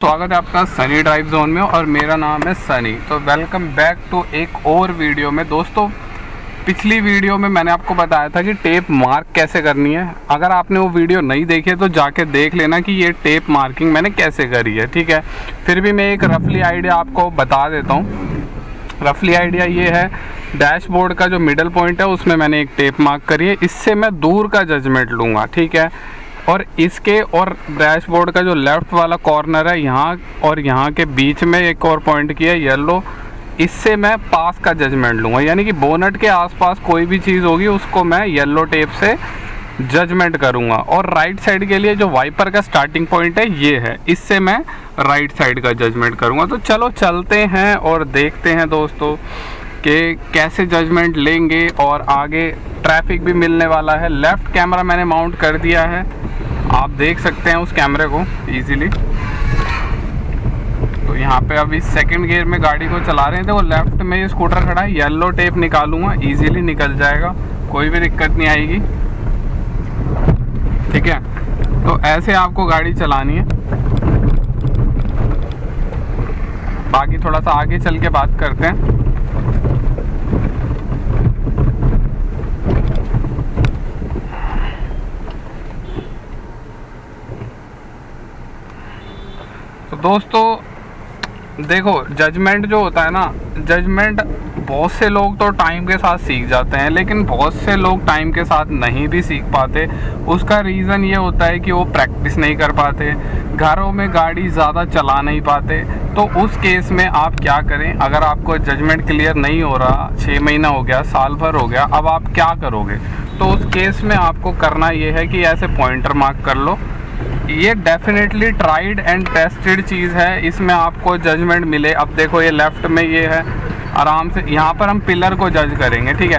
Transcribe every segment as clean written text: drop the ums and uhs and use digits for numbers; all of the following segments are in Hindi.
स्वागत है आपका सनी ड्राइव जोन में और मेरा नाम है सनी। तो वेलकम बैक टू एक और वीडियो में। दोस्तों, पिछली वीडियो में मैंने आपको बताया था कि टेप मार्क कैसे करनी है। अगर आपने वो वीडियो नहीं देखी है तो जाके देख लेना कि ये टेप मार्किंग मैंने कैसे करी है, ठीक है। फिर भी मैं एक रफली आइडिया आपको बता देता हूँ। रफली आइडिया ये है, डैशबोर्ड का जो मिडल पॉइंट है उसमें मैंने एक टेप मार्क करी है। इससे मैं दूर का जजमेंट लूँगा, ठीक है। और इसके और डैशबोर्ड का जो लेफ़्ट वाला कॉर्नर है, यहाँ और यहाँ के बीच में एक और पॉइंट किया है येलो, इससे मैं पास का जजमेंट लूँगा। यानी कि बोनट के आसपास कोई भी चीज़ होगी उसको मैं येलो टेप से जजमेंट करूँगा। और राइट साइड के लिए जो वाइपर का स्टार्टिंग पॉइंट है ये है, इससे मैं राइट साइड का जजमेंट करूँगा। तो चलो चलते हैं और देखते हैं दोस्तों कि कैसे जजमेंट लेंगे। और आगे ट्रैफिक भी मिलने वाला है। लेफ़्ट कैमरा मैंने माउंट कर दिया है, आप देख सकते हैं उस कैमरे को इजीली। तो यहाँ पे अभी सेकंड गियर में गाड़ी को चला रहे हैं। तो वो लेफ़्ट में ये स्कूटर खड़ा है, येलो टेप निकालूंगा, इजीली निकल जाएगा, कोई भी दिक्कत नहीं आएगी, ठीक है। तो ऐसे आपको गाड़ी चलानी है। बाकी थोड़ा सा आगे चल के बात करते हैं। तो दोस्तों देखो, जजमेंट जो होता है ना, जजमेंट बहुत से लोग तो टाइम के साथ सीख जाते हैं, लेकिन बहुत से लोग टाइम के साथ नहीं भी सीख पाते। उसका रीज़न ये होता है कि वो प्रैक्टिस नहीं कर पाते, घरों में गाड़ी ज़्यादा चला नहीं पाते। तो उस केस में आप क्या करें, अगर आपको जजमेंट क्लियर नहीं हो रहा, 6 महीना हो गया, साल भर हो गया, अब आप क्या करोगे? तो उस केस में आपको करना ये है कि ऐसे पॉइंटर मार्क कर लो। ये डेफिनेटली ट्राइड एंड टेस्टेड चीज़ है, इसमें आपको जजमेंट मिले। अब देखो ये लेफ़्ट में ये है, आराम से यहाँ पर हम पिलर को जज करेंगे, ठीक है।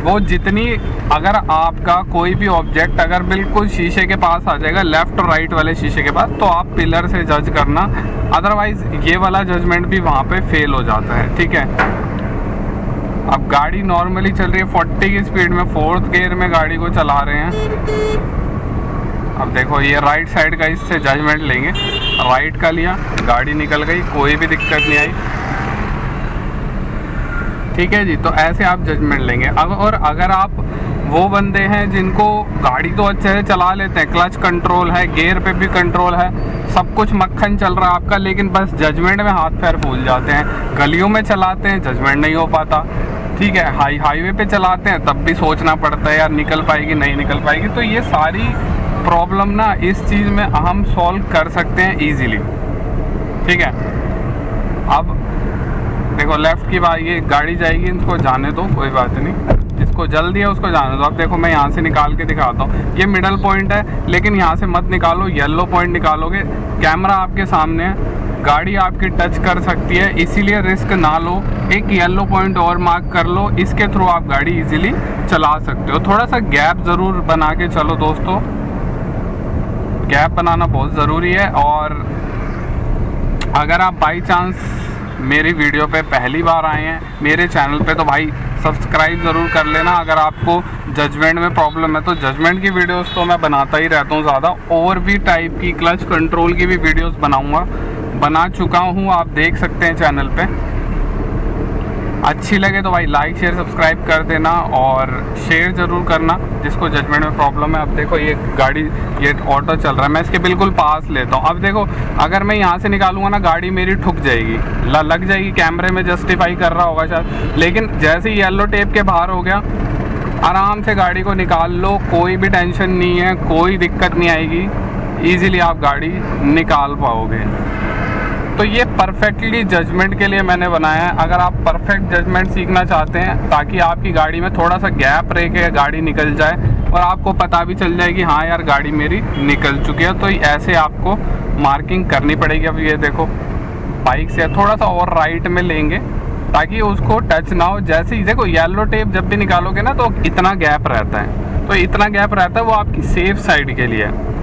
वो जितनी, अगर आपका कोई भी ऑब्जेक्ट अगर बिल्कुल शीशे के पास आ जाएगा, लेफ़्ट और राइट वाले शीशे के पास, तो आप पिलर से जज करना, अदरवाइज़ ये वाला जजमेंट भी वहाँ पे फेल हो जाता है, ठीक है। अब गाड़ी नॉर्मली चल रही है 40 की स्पीड में, 4th गियर में गाड़ी को चला रहे हैं। अब देखो ये राइट साइड का, इससे जजमेंट लेंगे। राइट का लिया, गाड़ी निकल गई, कोई भी दिक्कत नहीं आई, ठीक है जी। तो ऐसे आप जजमेंट लेंगे। अब और अगर आप वो बंदे हैं जिनको गाड़ी तो अच्छे से चला लेते हैं, क्लच कंट्रोल है, गियर पे भी कंट्रोल है, सब कुछ मक्खन चल रहा है आपका, लेकिन बस जजमेंट में हाथ पैर फूल जाते हैं, गलियों में चलाते हैं जजमेंट नहीं हो पाता, ठीक है। हाईवे पे चलाते हैं तब भी सोचना पड़ता है यार निकल पाएगी नहीं निकल पाएगी। तो ये सारी प्रॉब्लम ना इस चीज़ में हम सॉल्व कर सकते हैं इजीली, ठीक है। अब देखो लेफ़्ट की बात, ये गाड़ी जाएगी, इनको जाने दो, कोई बात नहीं, जिसको जल्दी है उसको जाने दो। अब देखो मैं यहाँ से निकाल के दिखाता हूँ, ये मिडल पॉइंट है, लेकिन यहाँ से मत निकालो, येलो पॉइंट निकालोगे। कैमरा आपके सामने है, गाड़ी आपकी टच कर सकती है, इसीलिए रिस्क ना लो। एक येलो पॉइंट और मार्क कर लो, इसके थ्रू आप गाड़ी इजीली चला सकते हो। थोड़ा सा गैप ज़रूर बना के चलो दोस्तों, गैप बनाना बहुत ज़रूरी है। और अगर आप बाई चांस मेरी वीडियो पे पहली बार आए हैं मेरे चैनल पे, तो भाई सब्सक्राइब ज़रूर कर लेना। अगर आपको जजमेंट में प्रॉब्लम है तो जजमेंट की वीडियोस तो मैं बनाता ही रहता हूँ ज़्यादा, और भी टाइप की क्लच कंट्रोल की भी वीडियोस बनाऊँगा, बना चुका हूँ, आप देख सकते हैं चैनल पे। अच्छी लगे तो भाई लाइक शेयर सब्सक्राइब कर देना, और शेयर ज़रूर करना जिसको जजमेंट में प्रॉब्लम है। अब देखो ये गाड़ी, ये ऑटो चल रहा है, मैं इसके बिल्कुल पास लेता हूँ। अब देखो अगर मैं यहाँ से निकालूंगा ना, गाड़ी मेरी ठुक जाएगी, लग जाएगी, कैमरे में जस्टिफाई कर रहा होगा शायद, लेकिन जैसे ही येलो टेप के बाहर हो गया, आराम से गाड़ी को निकाल लो, कोई भी टेंशन नहीं है, कोई दिक्कत नहीं आएगी, ईज़िली आप गाड़ी निकाल पाओगे। तो ये परफेक्टली जजमेंट के लिए मैंने बनाया है। अगर आप परफेक्ट जजमेंट सीखना चाहते हैं ताकि आपकी गाड़ी में थोड़ा सा गैप रह के गाड़ी निकल जाए और आपको पता भी चल जाए कि हाँ यार गाड़ी मेरी निकल चुकी है, तो ऐसे आपको मार्किंग करनी पड़ेगी। अब ये देखो बाइक से थोड़ा सा और राइट में लेंगे ताकि उसको टच ना हो। जैसे ही देखो येलो टेप जब भी निकालोगे ना तो इतना गैप रहता है, तो इतना गैप रहता है वो आपकी सेफ साइड के लिए है।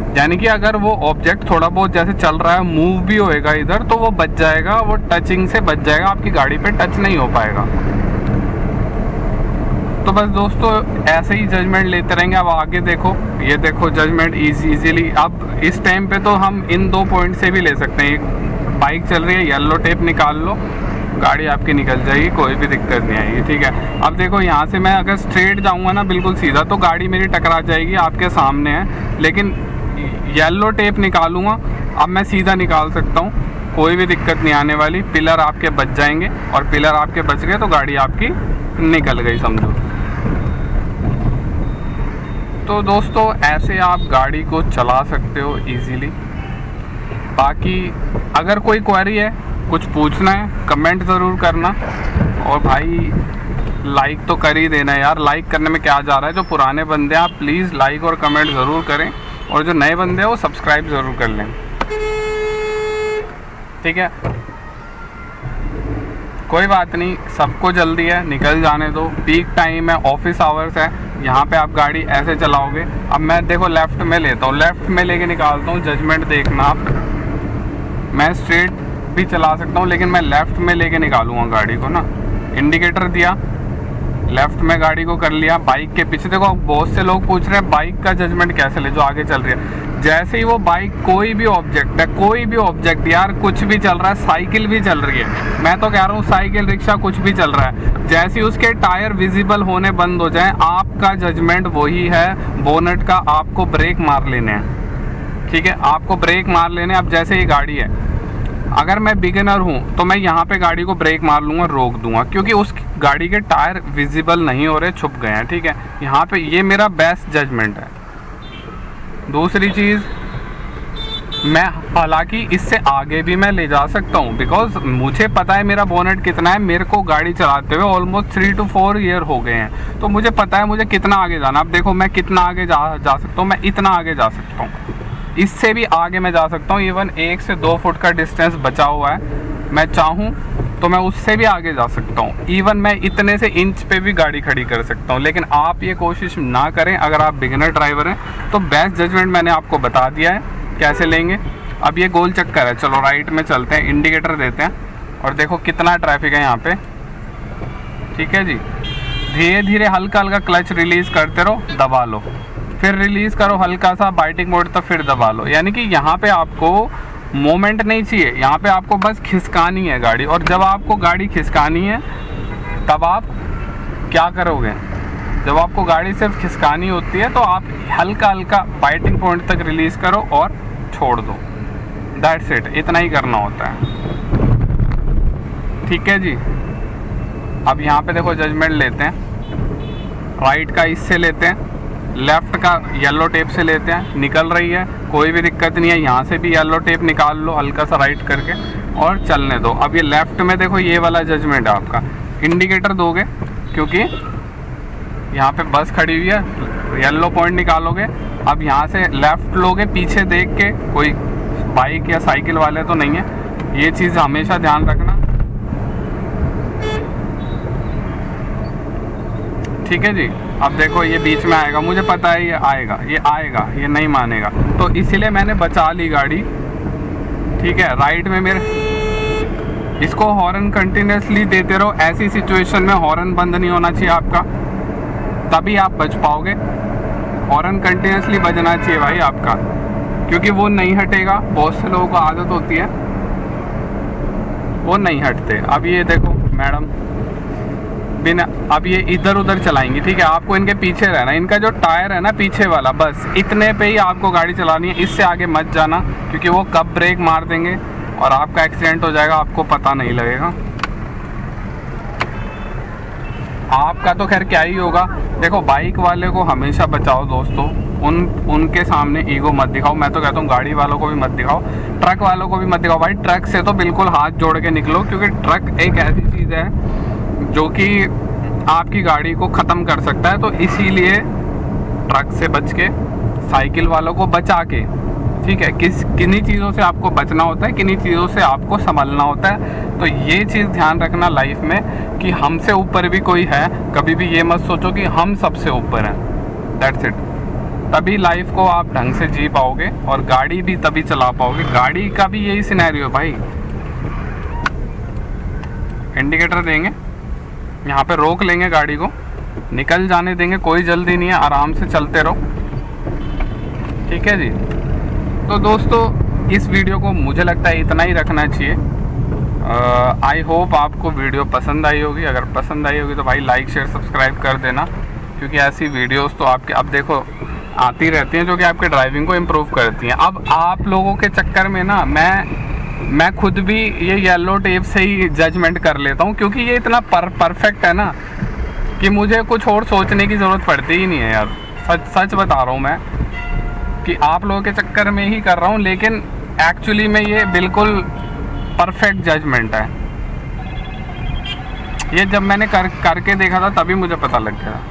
यानी कि अगर वो ऑब्जेक्ट थोड़ा बहुत जैसे चल रहा है, मूव भी होएगा इधर, तो वो बच जाएगा, वो टचिंग से बच जाएगा, आपकी गाड़ी पे टच नहीं हो पाएगा। तो बस दोस्तों ऐसे ही जजमेंट लेते रहेंगे। अब आगे देखो, ये देखो जजमेंट इजीली। अब इस टाइम पे तो हम इन 2 पॉइंट से भी ले सकते हैं। एक बाइक चल रही है, येलो टेप निकाल लो, गाड़ी आपकी निकल जाएगी, कोई भी दिक्कत नहीं आएगी, ठीक है। अब देखो यहाँ से मैं अगर स्ट्रेट जाऊँगा ना बिल्कुल सीधा, तो गाड़ी मेरी टकरा जाएगी, आपके सामने है। लेकिन येलो टेप निकालूंगा, अब मैं सीधा निकाल सकता हूँ, कोई भी दिक्कत नहीं आने वाली। पिलर आपके बच जाएंगे, और पिलर आपके बच गए तो गाड़ी आपकी निकल गई समझो। तो दोस्तों ऐसे आप गाड़ी को चला सकते हो इजीली। बाकी अगर कोई क्वेरी है, कुछ पूछना है, कमेंट ज़रूर करना। और भाई लाइक तो कर ही देना यार, लाइक करने में क्या जा रहा है। जो पुराने बंदे हैं आप प्लीज़ लाइक और कमेंट ज़रूर करें, और जो नए बंदे हैं वो सब्सक्राइब ज़रूर कर लें, ठीक है। कोई बात नहीं, सबको जल्दी है, निकल जाने दो। पीक टाइम है, ऑफिस आवर्स है, यहाँ पे आप गाड़ी ऐसे चलाओगे। अब मैं देखो लेफ़्ट में लेता हूँ, लेफ़्ट में लेके निकालता हूँ, जजमेंट देखना आप। मैं स्ट्रेट भी चला सकता हूँ, लेकिन मैं लेफ़्ट में लेके निकालूंगा गाड़ी को ना। इंडिकेटर दिया, लेफ़्ट में गाड़ी को कर लिया। बाइक के पीछे देखो, बहुत से लोग पूछ रहे हैं बाइक का जजमेंट कैसे ले, जो आगे चल रही है। जैसे ही वो बाइक, कोई भी ऑब्जेक्ट है, कोई भी ऑब्जेक्ट यार, कुछ भी चल रहा है, साइकिल भी चल रही है, मैं तो कह रहा हूँ साइकिल, रिक्शा, कुछ भी चल रहा है, जैसे ही उसके टायर विजिबल होने बंद हो जाए, आपका जजमेंट वही है बोनट का, आपको ब्रेक मार लेने हैं, ठीक है। आपको ब्रेक मार लेने। अब जैसे ये गाड़ी है, अगर मैं बिगिनर हूँ तो मैं यहाँ पे गाड़ी को ब्रेक मार लूँगा, रोक दूंगा, क्योंकि उस गाड़ी के टायर विजिबल नहीं हो रहे, छुप गए हैं, ठीक है। यहाँ पे ये मेरा बेस्ट जजमेंट है। दूसरी चीज़, मैं हालांकि इससे आगे भी मैं ले जा सकता हूँ, बिकॉज मुझे पता है मेरा बोनट कितना है। मेरे को गाड़ी चलाते हुए ऑलमोस्ट 3 to 4 ईयर हो गए हैं, तो मुझे पता है मुझे कितना आगे जाना। अब देखो मैं कितना आगे जा सकता हूँ, मैं इतना आगे जा सकता हूँ, इससे भी आगे मैं जा सकता हूँ। इवन 1 से 2 फुट का डिस्टेंस बचा हुआ है, मैं चाहूँ तो मैं उससे भी आगे जा सकता हूँ। इवन मैं इतने से इंच पे भी गाड़ी खड़ी कर सकता हूँ। लेकिन आप ये कोशिश ना करें अगर आप बिगिनर ड्राइवर हैं। तो बेस्ट जजमेंट मैंने आपको बता दिया है कैसे लेंगे। अब ये गोल चक्कर है, चलो राइट में चलते हैं, इंडिकेटर देते हैं, और देखो कितना ट्रैफिक है यहाँ पे, ठीक है जी। धीरे धीरे हल्का हल्का क्लच रिलीज़ करते रहो, दबा लो, फिर रिलीज़ करो हल्का सा बाइटिंग मोड, तो फिर दबा लो। यानी कि यहाँ पे आपको मोमेंट नहीं चाहिए, यहाँ पे आपको बस खिसकानी है गाड़ी। और जब आपको गाड़ी खिसकानी है तब आप क्या करोगे, जब आपको गाड़ी सिर्फ खिसकानी होती है तो आप हल्का हल्का बाइटिंग पॉइंट तक रिलीज़ करो और छोड़ दो, दैट्स इट। इतना ही करना होता है, ठीक है जी। अब यहाँ पे देखो जजमेंट लेते हैं, राइट का इससे लेते हैं, लेफ़्ट का येलो टेप से लेते हैं, निकल रही है, कोई भी दिक्कत नहीं है। यहाँ से भी येलो टेप निकाल लो हल्का सा राइट करके और चलने दो। अब ये लेफ़्ट में देखो, ये वाला जजमेंट है आपका। इंडिकेटर दोगे क्योंकि यहाँ पे बस खड़ी हुई है, येलो पॉइंट निकालोगे। अब यहाँ से लेफ़्ट लोगे पीछे देख के, कोई बाइक या साइकिल वाले तो नहीं है, ये चीज़ हमेशा ध्यान रखना, ठीक है जी। अब देखो ये बीच में आएगा, मुझे पता है ये आएगा, ये नहीं मानेगा, तो इसीलिए मैंने बचा ली गाड़ी, ठीक है। राइट में मेरे, इसको हॉर्न कंटिन्यूसली देते रहो। ऐसी सिचुएशन में हॉर्न बंद नहीं होना चाहिए आपका, तभी आप बच पाओगे। हॉर्न कंटिन्यूसली बजना चाहिए भाई आपका, क्योंकि वो नहीं हटेगा। बहुत से लोगों को आदत होती है, वो नहीं हटते। अब ये देखो मैडम, बिना, अब ये इधर उधर चलाएंगी, ठीक है। आपको इनके पीछे रहना, इनका जो टायर है ना पीछे वाला, बस इतने पे ही आपको गाड़ी चलानी है, इससे आगे मत जाना, क्योंकि वो कब ब्रेक मार देंगे और आपका एक्सीडेंट हो जाएगा, आपको पता नहीं लगेगा। आपका तो खैर क्या ही होगा। देखो बाइक वाले को हमेशा बचाओ दोस्तों, उनके सामने ईगो मत दिखाओ। मैं तो कहता हूँ गाड़ी वालों को भी मत दिखाओ, ट्रक वालों को भी मत दिखाओ। भाई ट्रक से तो बिल्कुल हाथ जोड़ के निकलो, क्योंकि ट्रक एक ऐसी चीज़ है जो कि आपकी गाड़ी को ख़त्म कर सकता है। तो इसीलिए ट्रक से बच के, साइकिल वालों को बचा के, ठीक है, किन्हीं चीज़ों से आपको बचना होता है, किन्हीं चीज़ों से आपको संभलना होता है। तो ये चीज़ ध्यान रखना लाइफ में कि हमसे ऊपर भी कोई है। कभी भी ये मत सोचो कि हम सबसे ऊपर हैं, दैट्स इट। तभी लाइफ को आप ढंग से जी पाओगे और गाड़ी भी तभी चला पाओगे। गाड़ी का भी यही सिनेरियो भाई। इंडिकेटर देंगे, यहाँ पे रोक लेंगे गाड़ी को, निकल जाने देंगे, कोई जल्दी नहीं है, आराम से चलते रहो। ठीक है जी। तो दोस्तों इस वीडियो को मुझे लगता है इतना ही रखना चाहिए। आई होप आपको वीडियो पसंद आई होगी। अगर पसंद आई होगी तो भाई लाइक शेयर सब्सक्राइब कर देना, क्योंकि ऐसी वीडियोस तो आपके अब देखो आती रहती हैं जो कि आपके ड्राइविंग को इम्प्रूव करती हैं। अब आप लोगों के चक्कर में ना मैं खुद भी ये येलो टेप से ही जजमेंट कर लेता हूँ, क्योंकि ये इतना परफेक्ट है ना कि मुझे कुछ और सोचने की ज़रूरत पड़ती ही नहीं है यार। सच बता रहा हूँ मैं कि आप लोगों के चक्कर में ही कर रहा हूँ, लेकिन एक्चुअली में ये बिल्कुल परफेक्ट जजमेंट है। ये जब मैंने करके देखा था तभी मुझे पता लग गया।